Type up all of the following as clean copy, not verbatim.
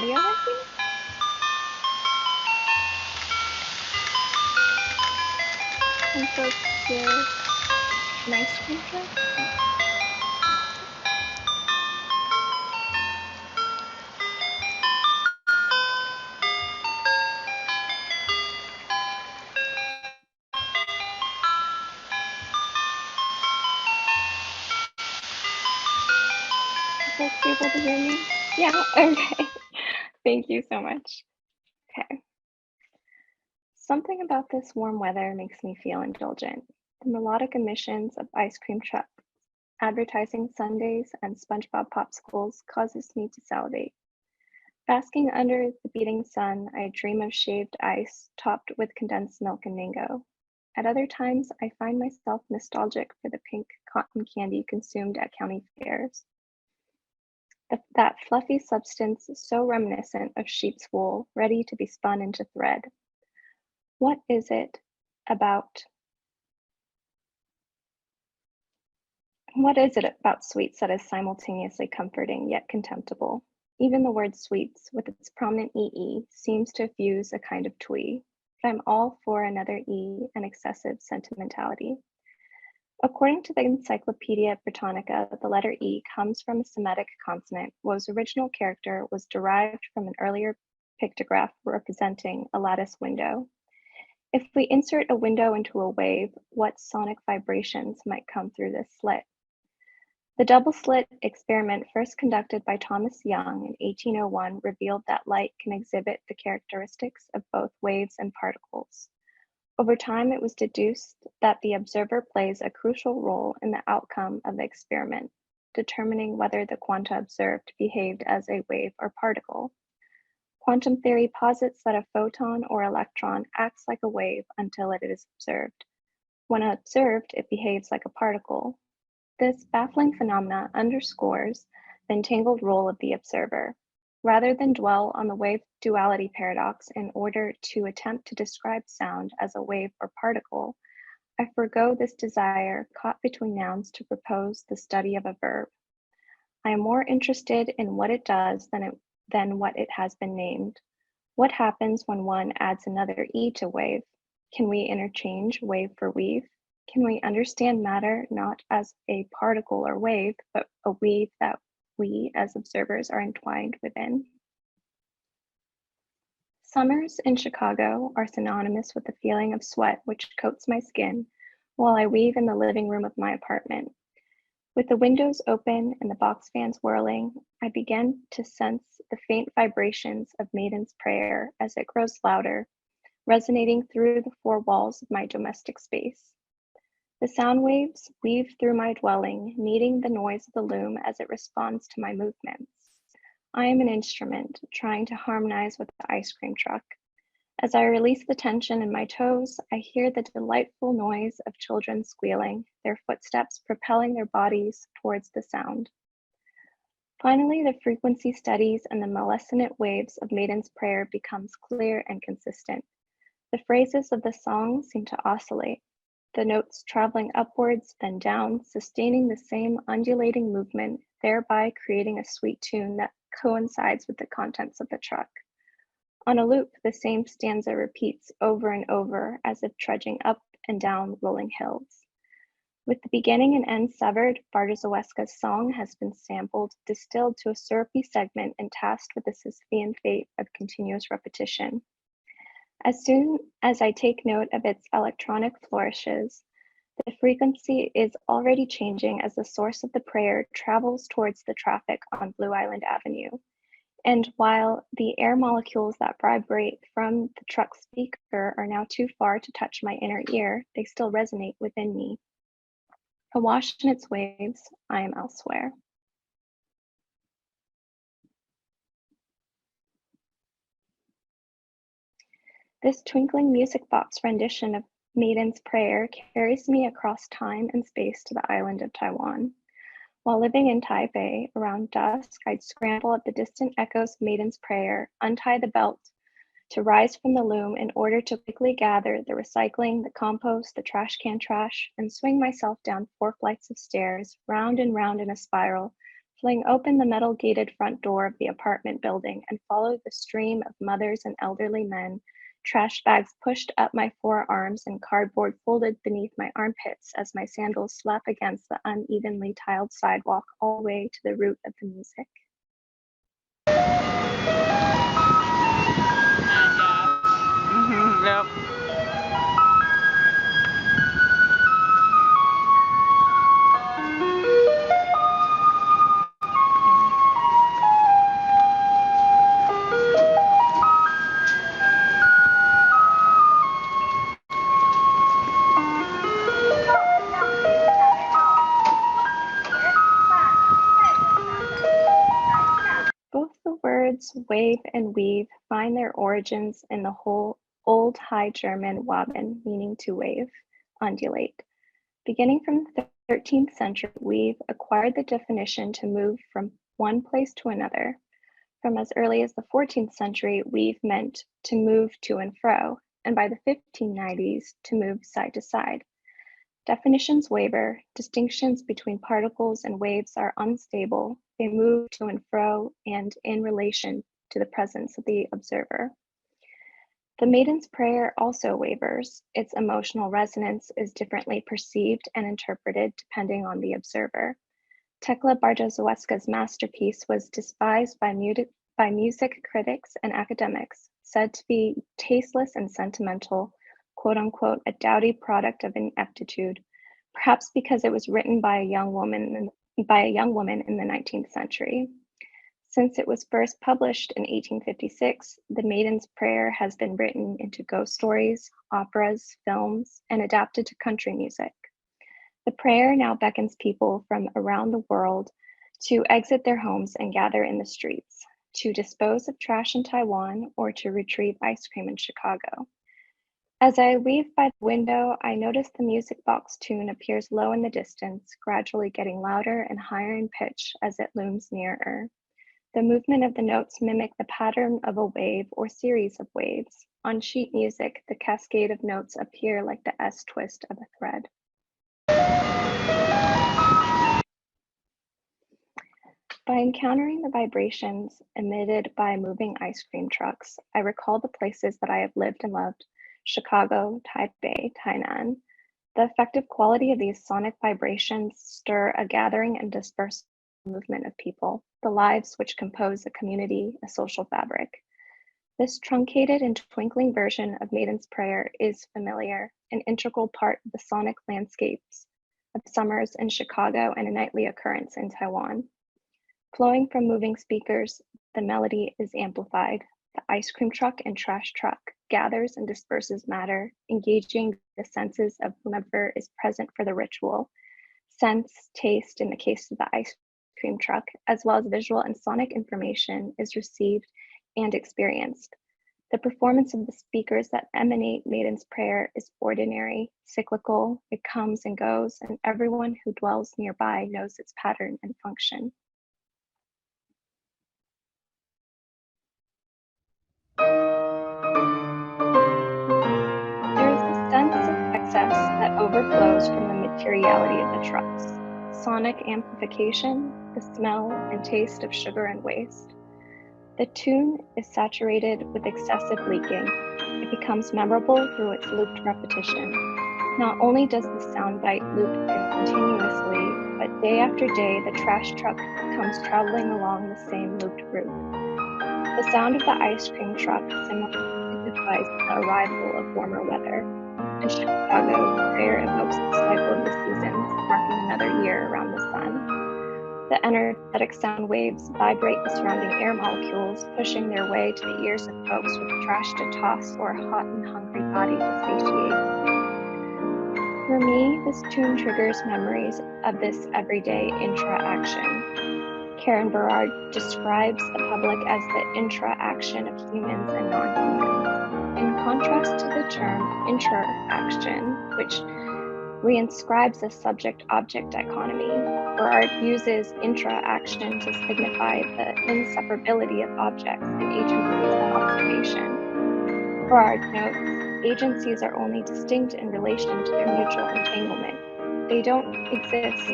audio working? Can folks hear my screen truck? Are folks able to hear me? Yeah, okay. Thank you so much. Okay. Something about this warm weather makes me feel indulgent. The melodic emissions of ice cream trucks, advertising sundaes, and SpongeBob popsicles causes me to salivate. Basking under the beating sun, I dream of shaved ice topped with condensed milk and mango. At other times, I find myself nostalgic for the pink cotton candy consumed at county fairs. That fluffy substance so reminiscent of sheep's wool, ready to be spun into thread. What is it about what is it about sweets that is simultaneously comforting yet contemptible? Even the word sweets, with its prominent EE, seems to fuse a kind of twee, but I'm all for another E and excessive sentimentality. According to the Encyclopedia Britannica, the letter E comes from a Semitic consonant whose original character was derived from an earlier pictograph representing a lattice window. If we insert a window into a wave, what sonic vibrations might come through this slit? The double slit experiment, first conducted by Thomas Young in 1801, revealed that light can exhibit the characteristics of both waves and particles. Over time, it was deduced that the observer plays a crucial role in the outcome of the experiment, determining whether the quanta observed behaved as a wave or particle. Quantum theory posits that a photon or electron acts like a wave until it is observed. When observed, it behaves like a particle. This baffling phenomena underscores the entangled role of the observer. Rather than dwell on the wave duality paradox in order to attempt to describe sound as a wave or particle, I forego this desire caught between nouns to propose the study of a verb. I am more interested in what it does than what it has been named. What happens when one adds another E to wave? Can we interchange wave for weave? Can we understand matter not as a particle or wave, but a weave that we as observers are entwined within? Summers in Chicago are synonymous with the feeling of sweat which coats my skin while I weave in the living room of my apartment. With the windows open and the box fans whirling, I begin to sense the faint vibrations of Maiden's Prayer as it grows louder, resonating through the four walls of my domestic space. The sound waves weave through my dwelling, meeting the noise of the loom as it responds to my movements. I am an instrument, trying to harmonize with the ice cream truck. As I release the tension in my toes, I hear the delightful noise of children squealing, their footsteps propelling their bodies towards the sound. Finally, the frequency studies and the melescent waves of Maiden's Prayer becomes clear and consistent. The phrases of the song seem to oscillate, the notes traveling upwards, then down, sustaining the same undulating movement, thereby creating a sweet tune that coincides with the contents of the truck. On a loop, the same stanza repeats over and over as if trudging up and down rolling hills. With the beginning and end severed, Bartoszeweska's song has been sampled, distilled to a syrupy segment, and tasked with the Sisyphean fate of continuous repetition. As soon as I take note of its electronic flourishes, the frequency is already changing as the source of the prayer travels towards the traffic on Blue Island Avenue. And while the air molecules that vibrate from the truck speaker are now too far to touch my inner ear, they still resonate within me. Awash in its waves, I am elsewhere. This twinkling music box rendition of Maiden's Prayer carries me across time and space to the island of Taiwan. While living in Taipei, around dusk, I'd scramble at the distant echoes of Maiden's Prayer, untie the belt to rise from the loom in order to quickly gather the recycling, the compost, the trash can trash, and swing myself down 4 flights of stairs, round and round in a spiral, fling open the metal gated front door of the apartment building and follow the stream of mothers and elderly men, trash bags pushed up my forearms and cardboard folded beneath my armpits as my sandals slap against the unevenly tiled sidewalk all the way to the root of the music. Yep. Both the words wave and weave find their origins in the whole Old High German waben, meaning to wave, undulate. Beginning from the 13th century, weave acquired the definition to move from one place to another. From as early as the 14th century, weave meant to move to and fro, and by the 1590s, to move side to side. Definitions waver, distinctions between particles and waves are unstable, they move to and fro and in relation to the presence of the observer. The Maiden's Prayer also wavers. Its emotional resonance is differently perceived and interpreted depending on the observer. Tekla Bartoszewska's masterpiece was despised by music critics and academics, said to be tasteless and sentimental, quote unquote, a dowdy product of ineptitude, perhaps because it was written by a young woman in the 19th century. Since it was first published in 1856, The Maiden's Prayer has been written into ghost stories, operas, films, and adapted to country music. The prayer now beckons people from around the world to exit their homes and gather in the streets, to dispose of trash in Taiwan, or to retrieve ice cream in Chicago. As I weave by the window, I notice the music box tune appears low in the distance, gradually getting louder and higher in pitch as it looms nearer. The movement of the notes mimic the pattern of a wave or series of waves. On sheet music, the cascade of notes appear like the S twist of a thread. By encountering the vibrations emitted by moving ice cream trucks, I recall the places that I have lived and loved: Chicago, Taipei, Tainan. The effective quality of these sonic vibrations stir a gathering and disperse movement of people, the lives which compose a community, a social fabric. This truncated and twinkling version of Maiden's Prayer is familiar, an integral part of the sonic landscapes of summers in Chicago and a nightly occurrence in Taiwan. Flowing from moving speakers, the melody is amplified. The ice cream truck and trash truck gathers and disperses matter, engaging the senses of whomever is present for the ritual. Sense, taste, in the case of the ice cream truck, as well as visual and sonic information is received and experienced. The performance of the speakers that emanate Maiden's Prayer is ordinary, cyclical, it comes and goes, and everyone who dwells nearby knows its pattern and function. There is a sense of excess that overflows from the materiality of the trucks. Sonic amplification, the smell and taste of sugar and waste. The tune is saturated with excessive leaking. It becomes memorable through its looped repetition. Not only does the soundbite loop continuously, but day after day, the trash truck comes traveling along the same looped route. The sound of the ice cream truck signifies the arrival of warmer weather. In Chicago, the prayer evokes the cycle of the seasons, marking another year around the sun. The energetic sound waves vibrate the surrounding air molecules, pushing their way to the ears of folks with trash to toss or a hot and hungry body to satiate. For me, this tune triggers memories of this everyday intra-action. Karen Berard describes the public as the intra-action of humans and non-humans. In contrast to the term interaction, which reinscribes the subject-object dichotomy, Berard uses intra-action to signify the inseparability of objects and agencies of observation. Berard notes, agencies are only distinct in relation to their mutual entanglement. They don't exist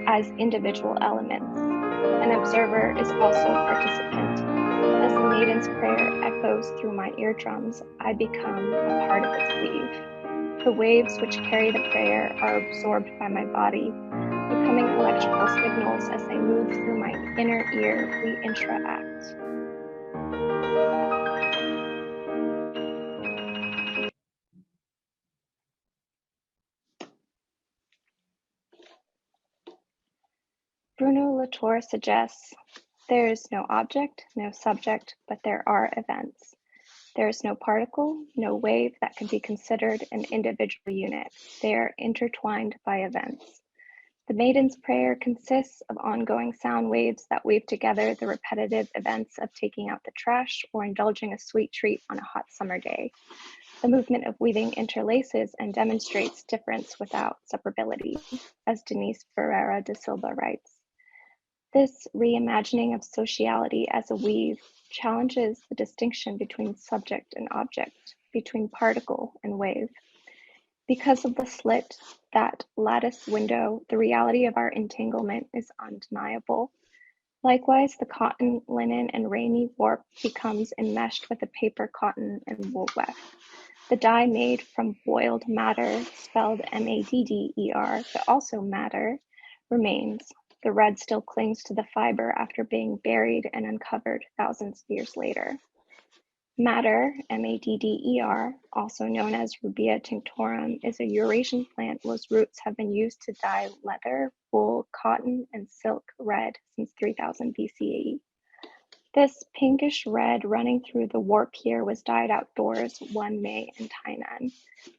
as individual elements. An observer is also a participant. As the maiden's prayer echoes through my eardrums, I become a part of its weave. The waves which carry the prayer are absorbed by my body, becoming electrical signals as they move through my inner ear. We interact. Bruno Latour suggests, there is no object, no subject, but there are events. There is no particle, no wave that can be considered an individual unit. They are intertwined by events. The Maiden's Prayer consists of ongoing sound waves that weave together the repetitive events of taking out the trash or indulging a sweet treat on a hot summer day. The movement of weaving interlaces and demonstrates difference without separability, as Denise Ferreira da Silva writes. This reimagining of sociality as a weave challenges the distinction between subject and object, between particle and wave. Because of the slit, that lattice window, the reality of our entanglement is undeniable. Likewise, the cotton, linen, and rainy warp becomes enmeshed with the paper, cotton, and wool weft. The dye made from boiled madder, spelled M-A-D-D-E-R, but also matter, remains. The red still clings to the fiber after being buried and uncovered thousands of years later. Madder, M-A-D-D-E-R, also known as Rubia tinctorum, is a Eurasian plant whose roots have been used to dye leather, wool, cotton, and silk red since 3000 BCE. This pinkish red running through the warp here was dyed outdoors one May in Tainan.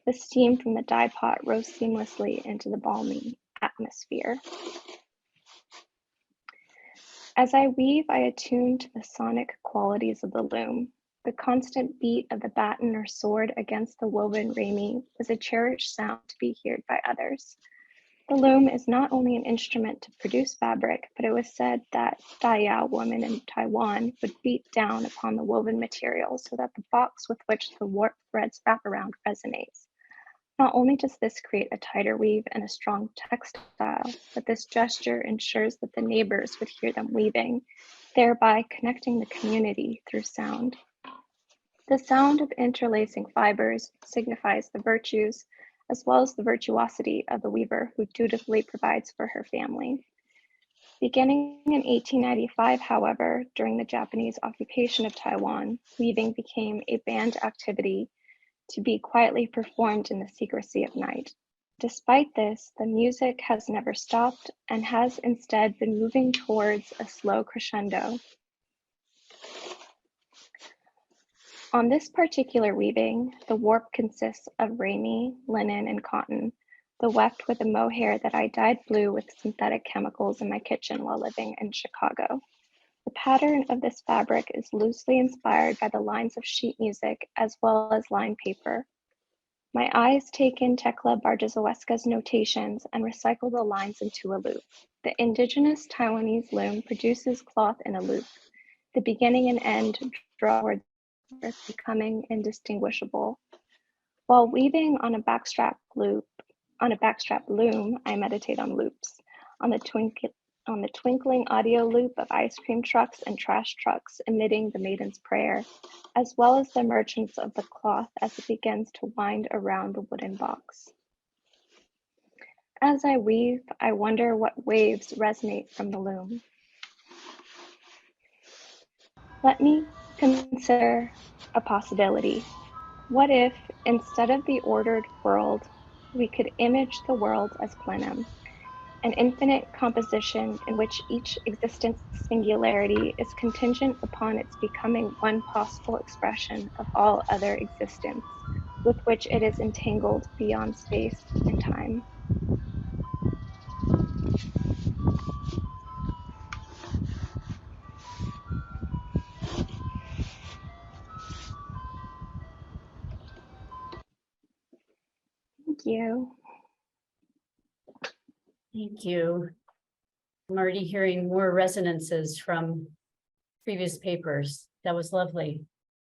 The steam from the dye pot rose seamlessly into the balmy atmosphere. As I weave, I attune to the sonic qualities of the loom. The constant beat of the baton or sword against the woven rami was a cherished sound to be heard by others. The loom is not only an instrument to produce fabric, but it was said that Dayao women in Taiwan would beat down upon the woven material so that the box with which the warp threads wrap around resonates. Not only does this create a tighter weave and a strong textile, but this gesture ensures that the neighbors would hear them weaving, thereby connecting the community through sound. The sound of interlacing fibers signifies the virtues as well as the virtuosity of the weaver who dutifully provides for her family. Beginning in 1895, however, during the Japanese occupation of Taiwan, weaving became a banned activity to be quietly performed in the secrecy of night. Despite this, the music has never stopped and has instead been moving towards a slow crescendo. On this particular weaving, the warp consists of rami, linen, and cotton, the weft with a mohair that I dyed blue with synthetic chemicals in my kitchen while living in Chicago. The pattern of this fabric is loosely inspired by the lines of sheet music as well as line paper. My eyes take in Tekla Bardziłowska's notations and recycle the lines into a loop. The indigenous Taiwanese loom produces cloth in a loop. The beginning and end draw towards becoming indistinguishable. While weaving on a backstrap loom, I meditate on loops. On the twinkling audio loop of ice cream trucks and trash trucks emitting the Maiden's Prayer, as well as the emergence of the cloth as it begins to wind around the wooden box. As I weave, I wonder what waves resonate from the loom. Let me consider a possibility. What if, instead of the ordered world, we could image the world as plenum, an infinite composition in which each existence singularity is contingent upon its becoming one possible expression of all other existence, with which it is entangled beyond space and time. Thank you. Thank you. I'm already hearing more resonances from previous papers. That was lovely.